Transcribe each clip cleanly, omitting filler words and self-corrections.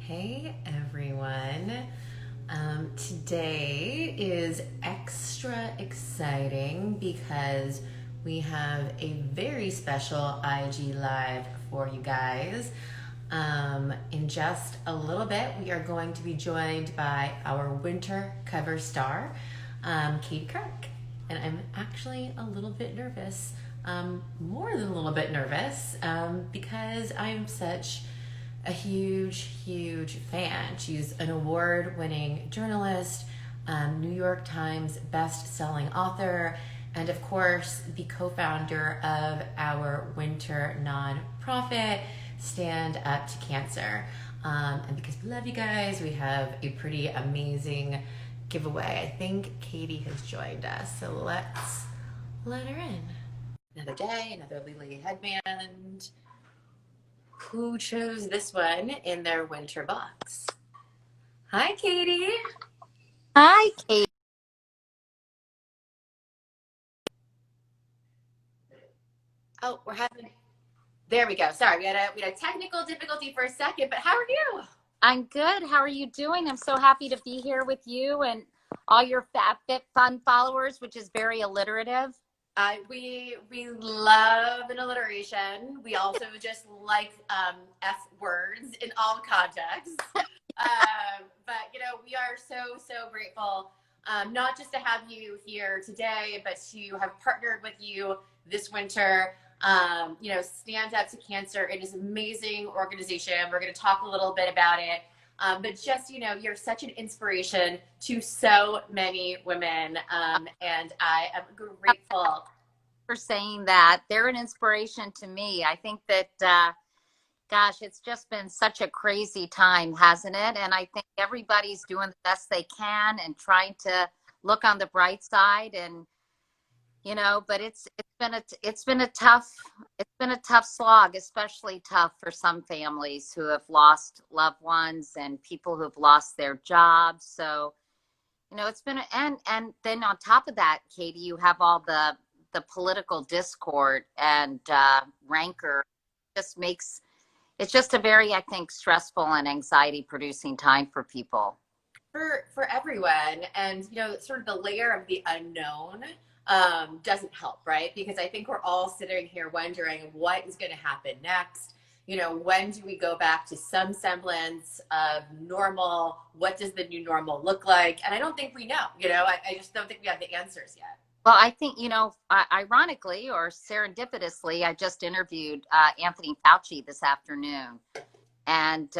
Hey everyone. Today is extra exciting because we have a very special IG Live for you guys. In just a little bit, we are going to be joined by our winter cover star, Kirk. And I'm actually a little bit nervous, more than a little bit nervous, because I'm such a huge fan. She's an award-winning journalist, New York Times best-selling author, and of course, the co-founder of our winter nonprofit, Stand Up to Cancer. And because we love you guys, we have a pretty amazing giveaway. I think Katie has joined us, so let's let her in. Another day, another Lily headband. Who chose this one in their winter box? Hi, Katie. Hi, Kate. Oh, we're having. There we go. Sorry, we had a technical difficulty for a second, but how are you? I'm good. How are you doing? I'm so happy to be here with you and all your Fit Fun followers, which is very alliterative. We love an alliteration. We also just like F words in all contexts. But we are so grateful, not just to have you here today, but to have partnered with you this winter. Stand Up to Cancer. It is an amazing organization. We're going to talk a little bit about it. But just, you're such an inspiration to so many women. And I am grateful For saying that. They're an inspiration to me. I think that, gosh, it's just been such a crazy time, hasn't it? And I think everybody's doing the best they can and trying to look on the bright side. And but it's been a tough slog, especially tough for some families who have lost loved ones and people who've lost their jobs. So it's been and then on top of that, Katie, you have all the political discord and rancor. Just makes It's just a very, I think, stressful and anxiety producing time for people. for everyone. And sort of the layer of the unknown doesn't help, right? Because I think we're all sitting here wondering what is going to happen next. When do we go back to some semblance of normal? What does the new normal look like? And I don't think we know. I just don't think we have the answers yet. Well, I think, ironically or serendipitously, I just interviewed Anthony Fauci this afternoon, and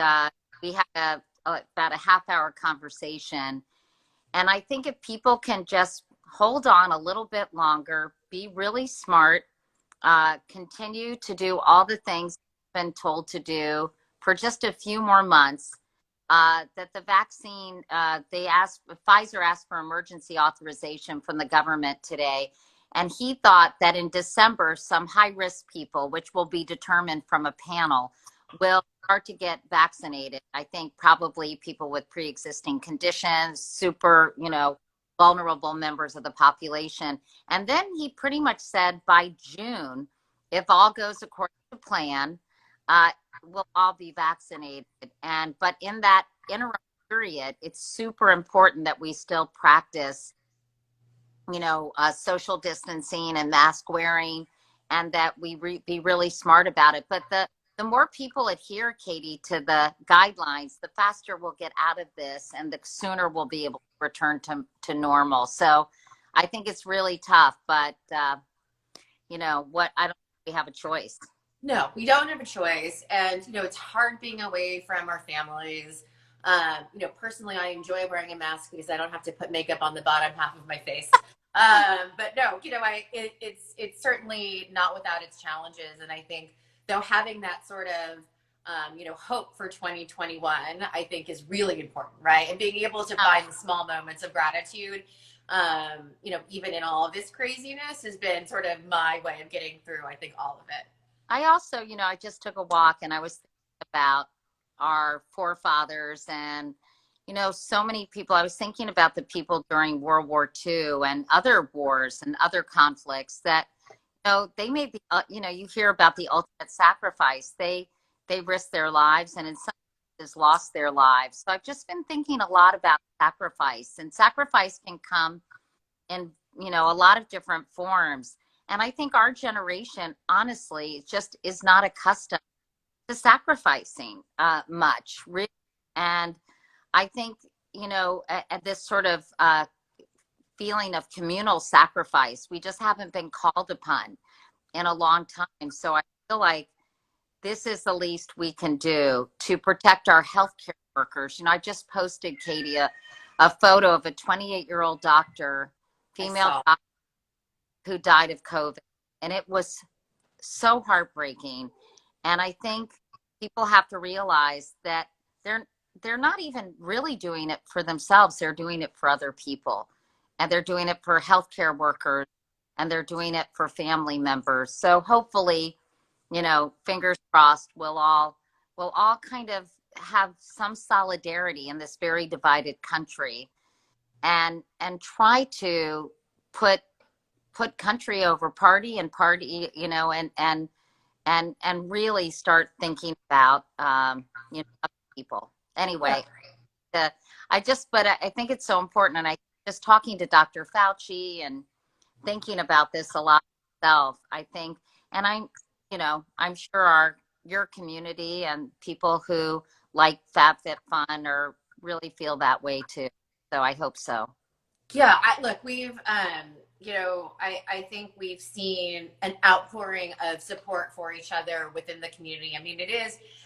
we had about a half hour conversation. And I think if people can just hold on a little bit longer, be really smart, continue to do all the things they've been told to do for just a few more months, that the vaccine, Pfizer asked for emergency authorization from the government today. And he thought that in December, some high risk people, which will be determined from a panel, will start to get vaccinated. I think probably people with pre-existing conditions, super, vulnerable members of the population. And then he pretty much said by June, if all goes according to plan, uh, we'll all be vaccinated. But in that interim period, it's super important that we still practice, social distancing and mask wearing, and that we be really smart about it. But the more people adhere, Katie, to the guidelines, the faster we'll get out of this and the sooner we'll be able to return to normal. So I think it's really tough, but I don't think we have a choice. No, we don't have a choice. And, it's hard being away from our families. Personally, I enjoy wearing a mask because I don't have to put makeup on the bottom half of my face. But no, it's certainly not without its challenges. And I think, though, having that sort of, hope for 2021, I think is really important, right? And being able to find the small moments of gratitude, even in all of this craziness has been sort of my way of getting through, I think, all of it. I also, I just took a walk and I was thinking about our forefathers and, so many people. I was thinking about the people during World War II and other wars and other conflicts that, they may be, you hear about the ultimate sacrifice. They risk their lives, and in some lost their lives. So I've just been thinking a lot about sacrifice, and sacrifice can come in, a lot of different forms. And I think our generation, honestly, just is not accustomed to sacrificing much, really. And I think, at this sort of feeling of communal sacrifice, we just haven't been called upon in a long time. So I feel like this is the least we can do to protect our healthcare workers. I just posted, Katie, a photo of a 28-year-old doctor, female doctor, who died of COVID. And it was so heartbreaking. And I think people have to realize that they're not even really doing it for themselves. They're doing it for other people. And they're doing it for healthcare workers, and they're doing it for family members. So hopefully, fingers crossed, we'll all kind of have some solidarity in this very divided country, and try to put country over party, and party, and really start thinking about other people. Anyway, but I think it's so important, and I just talking to Dr. Fauci and thinking about this a lot myself, I think, and I'm sure your community and people who like FabFitFun or really feel that way too. So I hope so. Yeah, look, we've, I think we've seen an outpouring of support for each other within the community. I mean,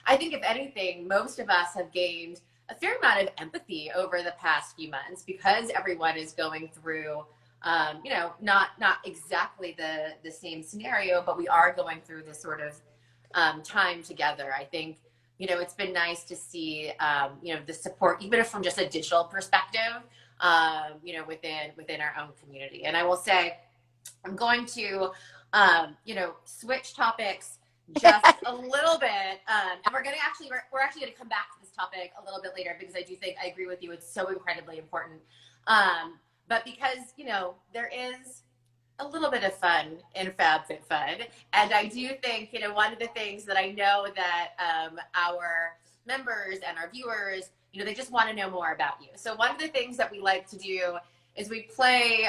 I think if anything, most of us have gained a fair amount of empathy over the past few months, because everyone is going through, not exactly the same scenario, but we are going through this sort of time together. I think, it's been nice to see, the support, even if from just a digital perspective, within our own community. And I will say, I'm going to, switch topics just a little bit. And we're actually going to come back to this topic a little bit later, because I do think I agree with you. It's so incredibly important. But because, there is a little bit of fun in FabFitFun. And I do think, one of the things that I know that our members and our viewers, they just want to know more about you. So one of the things that we like to do is we play,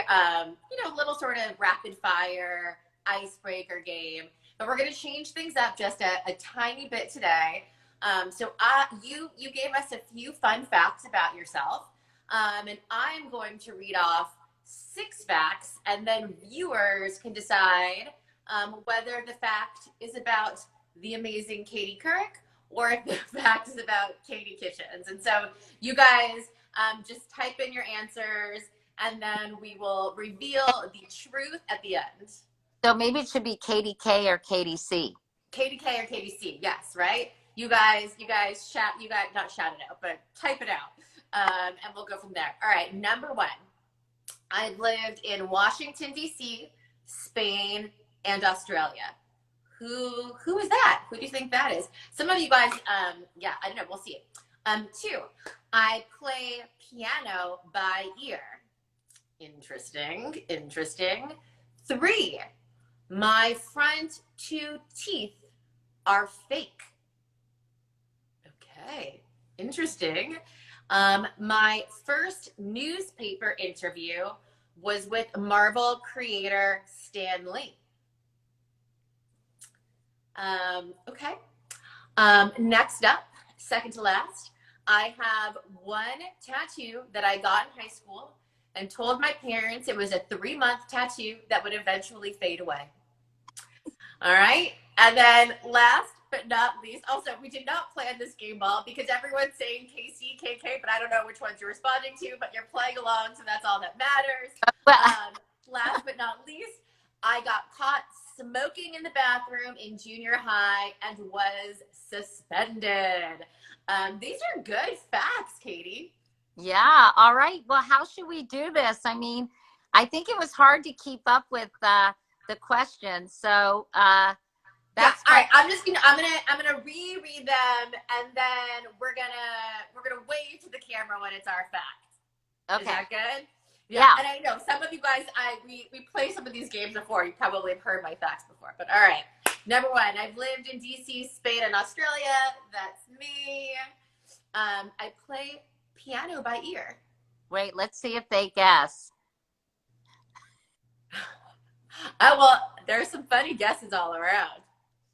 little sort of rapid fire icebreaker game, but we're going to change things up just a tiny bit today. So you gave us a few fun facts about yourself, and I'm going to read off 6 facts, and then viewers can decide whether the fact is about the amazing Katie Couric, or if the fact is about Katie Kitchens. And so you guys just type in your answers, and then we will reveal the truth at the end. So maybe it should be Katie K or Katie C. Katie K or Katie C, yes, right? You guys not shout it out, but type it out, and we'll go from there. All right, number 1. I've lived in Washington, D.C., Spain, and Australia. Who is that? Who do you think that is? Some of you guys, I don't know. We'll see. 2, I play piano by ear. Interesting. 3, my front 2 teeth are fake. Okay, interesting. My first newspaper interview was with Marvel creator Stan Lee. Okay. Next up, second to last, I have one tattoo that I got in high school and told my parents it was a 3-month tattoo that would eventually fade away. All right. And then last but not least, also, we did not plan this game ball because everyone's saying KC, KK, but I don't know which ones you're responding to, but you're playing along, so that's all that matters. Last but not least, I got caught smoking in the bathroom in junior high and was suspended. These are good facts, Katie. Yeah. All right. Well, how should we do this? I mean, I think it was hard to keep up with the questions. So that's all right. I'm gonna reread them, and then we're gonna wave to the camera when it's our fact. Okay. Is that good? Yeah. And I know some of you guys, we play some of these games before. You probably have heard my facts before, but all right. Number 1, I've lived in DC, Spain, and Australia. That's me. I play piano by ear. Wait, let's see if they guess. Oh, well, there's some funny guesses all around.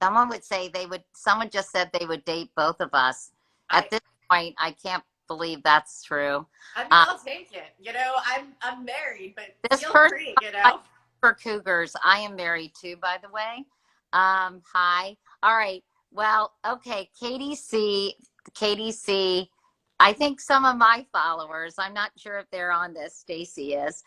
Someone would say someone just said they would date both of us. At this point, I can't believe that's true. I mean, I'll take it. I'm married, but this feel person, free, for cougars. I am married too, by the way. Hi. All right. Well, okay. KDC. I think some of my followers, I'm not sure if they're on this, Stacy is.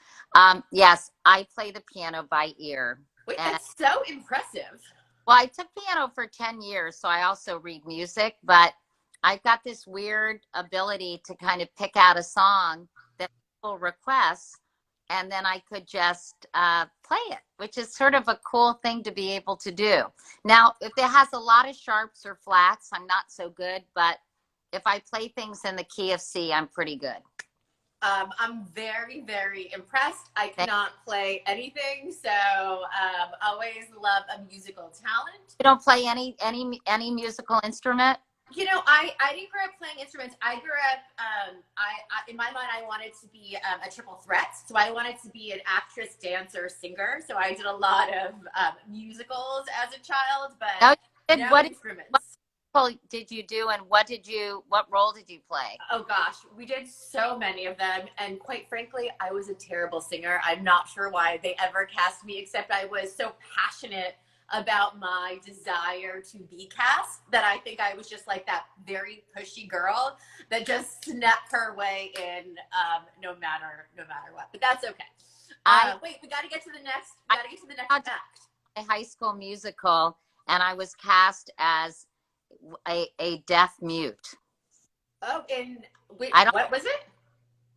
Yes, I play the piano by ear. Wait, that's so impressive. Well, I took piano for 10 years, so I also read music, but I've got this weird ability to kind of pick out a song that people request, and then I could just play it, which is sort of a cool thing to be able to do. Now, if it has a lot of sharps or flats, I'm not so good, but if I play things in the key of C, I'm pretty good. I'm very, very impressed. I cannot play anything, so always love a musical talent. You don't play any musical instrument? I didn't grow up playing instruments. I grew up, in my mind, I wanted to be a triple threat. So I wanted to be an actress, dancer, singer. So I did a lot of musicals as a child, but no instruments. What did you do, and what role did you play? Oh gosh, we did so many of them, and quite frankly, I was a terrible singer. I'm not sure why they ever cast me, except I was so passionate about my desire to be cast that I think I was just like that very pushy girl that just snapped her way in, no matter what. But that's okay. Wait, we got to get to the next. Act. A high school musical, and I was cast as a deaf mute. Oh, and wait, what was it?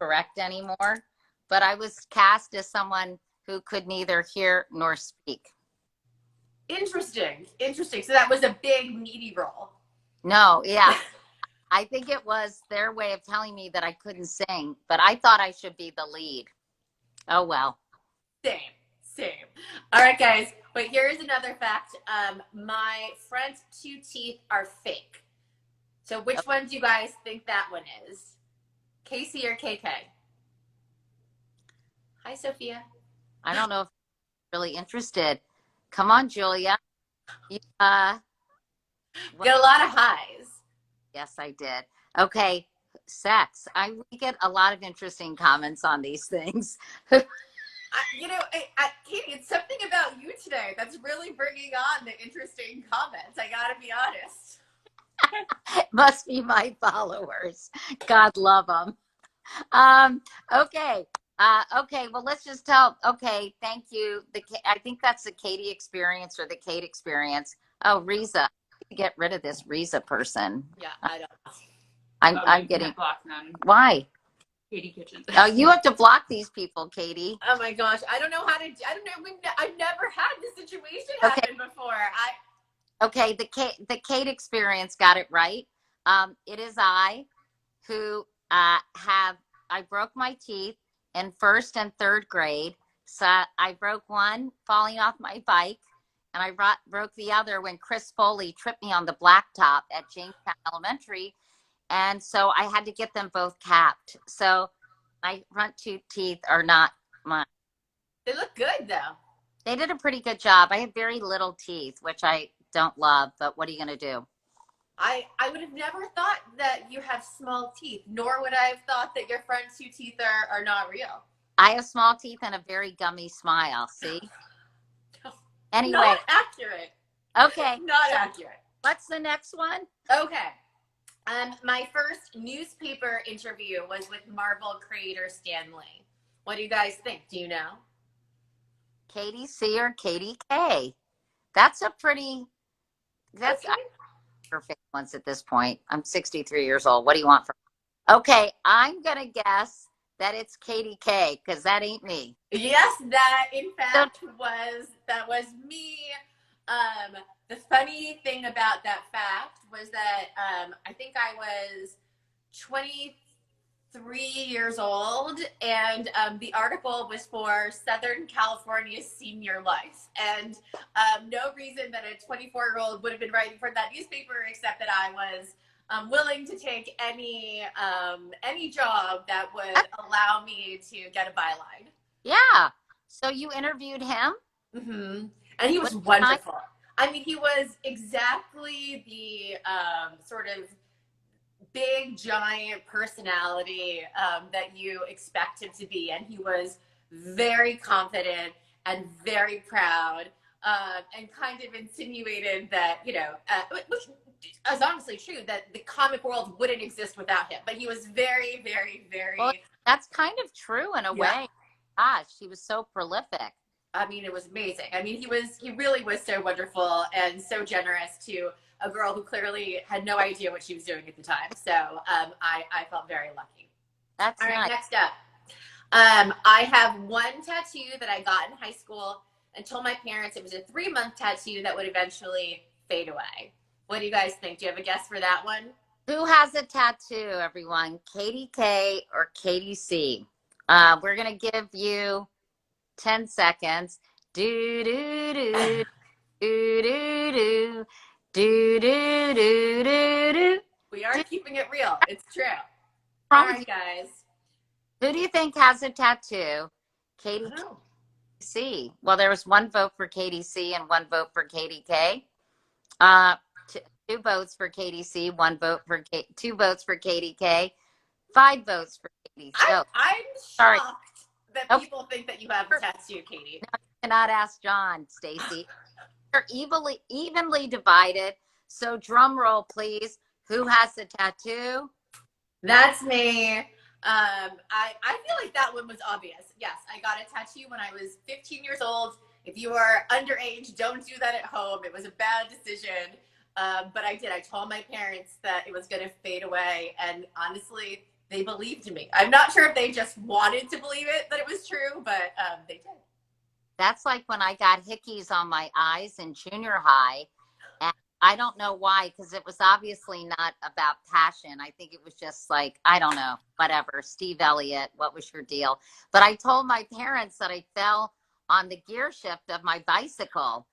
Correct anymore, but I was cast as someone who could neither hear nor speak. Interesting. So that was a big meaty role. No, yeah. I think it was their way of telling me that I couldn't sing, but I thought I should be the lead. Oh well. Same. All right, guys. But here's another fact. My front 2 teeth are fake. So which one do you guys think that one is? Casey or KK? Hi, Sophia. I don't know if I'm really interested. Come on, Julia. Get a lot of highs. Yes, I did. Okay, sex. We get a lot of interesting comments on these things. Katie, it's something about you today that's really bringing on the interesting comments. I gotta be honest. Must be my followers. God love them. Okay. Okay. Well, let's just tell. Okay. Thank you. I think that's the Katie experience or the Kate experience. Oh, Riza. Get rid of this Riza person. Yeah, I don't know. I'm getting blocked them. Why? Katie Kitchen. Oh, you have to block these people, Katie. Oh my gosh, I don't know how to. I don't know. I've never had this situation happen before. Okay, the Kate experience got it right. It is I who I broke my teeth in 1st and 3rd grade. So I broke one falling off my bike, and I broke the other when Chris Foley tripped me on the blacktop at Jamestown Elementary. And so I had to get them both capped. So my front 2 teeth are not mine. They look good though. They did a pretty good job. I have very little teeth, which I don't love, but what are you going to do? I would have never thought that you have small teeth, nor would I have thought that your front 2 teeth are not real. I have small teeth and a very gummy smile. See? Anyway. Not accurate. Okay. Not accurate. What's the next one? Okay. My first newspaper interview was with Marvel creator Stan Lee. What do you guys think? Do you know? Katie C or Katie K? That's okay. Perfect ones at this point. I'm 63 years old. What do you want from me? Okay, I'm gonna guess that it's Katie K, because that ain't me. Yes, that in fact was me. The funny thing about that fact was that I think I was 23 years old, and the article was for Southern California Senior Life. And no reason that a 24-year-old would have been writing for that newspaper except that I was I'm willing to take any job that would allow me to get a byline. Yeah. So you interviewed him? Mm-hmm. And he was What time? wonderful. I mean, he was exactly the sort of big, giant personality that you expect him to be. And he was very confident and very proud and kind of insinuated that, which is honestly true, that the comic world wouldn't exist without him. But he was very, very, Well, very, that's kind of true in a yeah. way. Gosh, he was so prolific. I mean, it was amazing. I mean, he really was so wonderful and so generous to a girl who clearly had no idea what she was doing at the time. So I felt very lucky. That's All right, nice. next up. I have one tattoo that I got in high school and told my parents it was a 3-month tattoo that would eventually fade away. What do you guys think? Do you have a guess for that one? Who has a tattoo, everyone? Katie K or Katie C? We're going to give you 10 seconds. Do, do, do, do, do, do, do, do, do, do, do. We are keeping it real. It's true. Wrong All with right, you. guys. Who do you think has a tattoo? Katie Oh. C. Well, there was one vote for Katie C and one vote for Katie K. Two votes for Katie C, one vote for two votes for Katie K, 5 votes for Katie. So I'm sorry. shocked that Okay. people think that you have a tattoo, Katie. No, you cannot ask John, Stacy. They're evenly divided. So drum roll, please. Who has the tattoo? That's me. I feel like that one was obvious. Yes, I got a tattoo when I was 15 years old. If you are underage, don't do that at home. It was a bad decision. But I did. I told my parents that it was going to fade away. And honestly, they believed me. I'm not sure if they just wanted to believe it, that it was true, but they did. That's like when I got hickeys on my eyes in junior high. And I don't know why, because it was obviously not about passion. I think it was just like, I don't know, whatever. Steve Elliott, what was your deal? But I told my parents that I fell on the gear shift of my bicycle,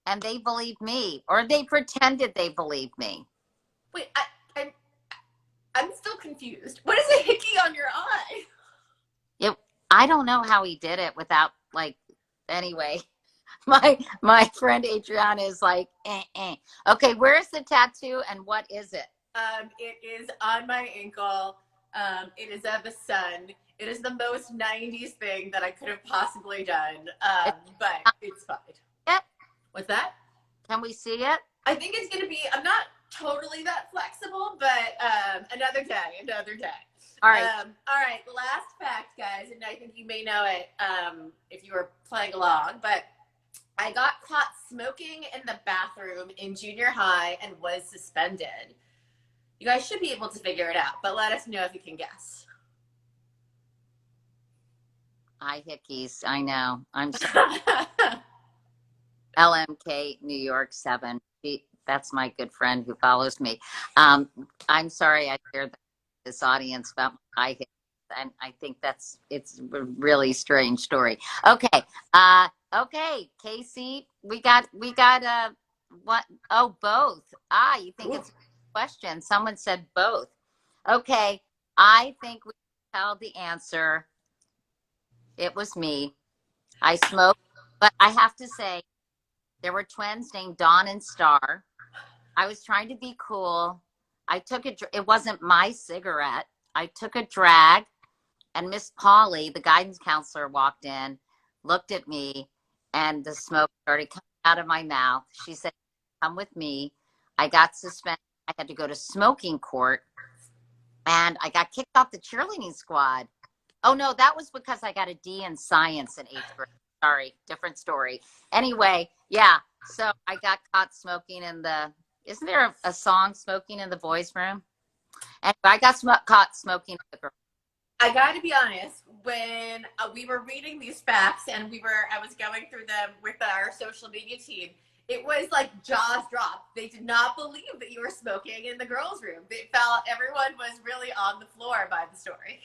and they believed me, or they pretended they believed me. Wait, I'm still confused. What is a hickey on your eye? I don't know how he did it without, like, anyway. My friend Adriana is like, eh. Okay, where's the tattoo and what is it? It is on my ankle. It is of the sun. It is the most 90s thing that I could have possibly done. But it's fine. Yep. What's that? Can we see it? I think it's going to be, I'm not totally that flexible, but another day. All right. All right, last fact, guys, and I think you may know it if you were playing along, but I got caught smoking in the bathroom in junior high and was suspended. You guys should be able to figure it out, but let us know if you can guess. Eye hickeys, I know. I'm sorry. LMK New York 7. That's my good friend who follows me. I'm sorry I shared this audience about my eye hickeys, and I think it's a really strange story. Okay. Okay, Casey, we got what? Oh, both. You think it's a question? Someone said both. Okay, I think we tell the answer. It was me. I smoked, but I have to say, there were twins named Dawn and Star. I was trying to be cool. It wasn't my cigarette. I took a drag, and Miss Polly, the guidance counselor, walked in, looked at me, and the smoke started coming out of my mouth. She said, "Come with me." I got suspended. I had to go to smoking court, and I got kicked off the cheerleading squad. Oh, no, that was because I got a D in science in 8th grade. Sorry, different story. Anyway, yeah, so I got caught smoking isn't there a song, Smoking in the Boys' Room? And I got caught smoking in the girls' room. I got to be honest, when we were reading these facts and I was going through them with our social media team, it was like jaws dropped. They did not believe that you were smoking in the girls' room. They felt everyone was really on the floor by the story.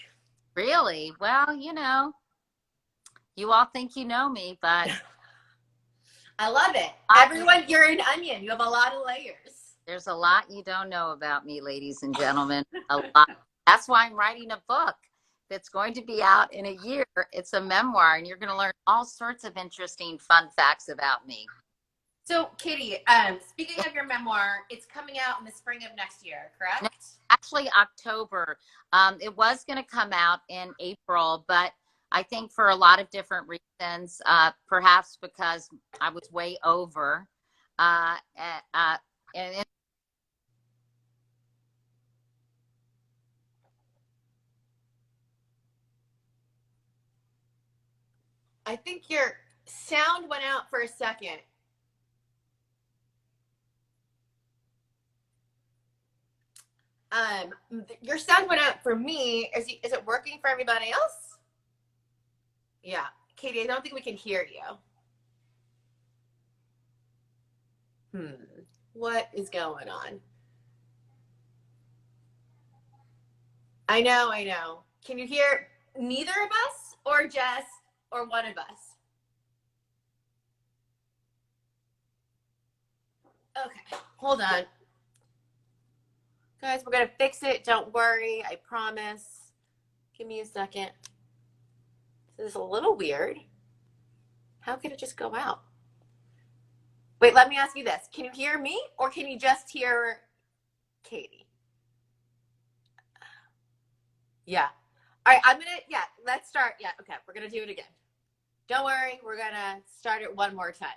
Really? Well, you all think you know me, but I love it. Everyone, you're an onion. You have a lot of layers. There's a lot you don't know about me, ladies and gentlemen. A lot. That's why I'm writing a book that's going to be out in a year. It's a memoir, and you're going to learn all sorts of interesting, fun facts about me. So, Katie, speaking of your memoir, it's coming out in the spring of next year, No, correct? actually, October. It was going to come out in April, but I think for a lot of different reasons, perhaps because I was way over. Uh, uh, and I think your sound went out for a second. Your sound went out for me. Is it working for everybody else? Yeah, Katie, I don't think we can hear you. What is going on? I know, I know. Can you hear neither of us or just or one of us? Okay, hold on. Guys, we're gonna fix it. Don't worry, I promise. Give me a second. This is a little weird. How can it just go out? Wait, let me ask you this. Can you hear me or can you just hear Katie? Yeah. All right, let's start. Yeah, okay, we're gonna do it again. Don't worry, we're gonna start it one more time.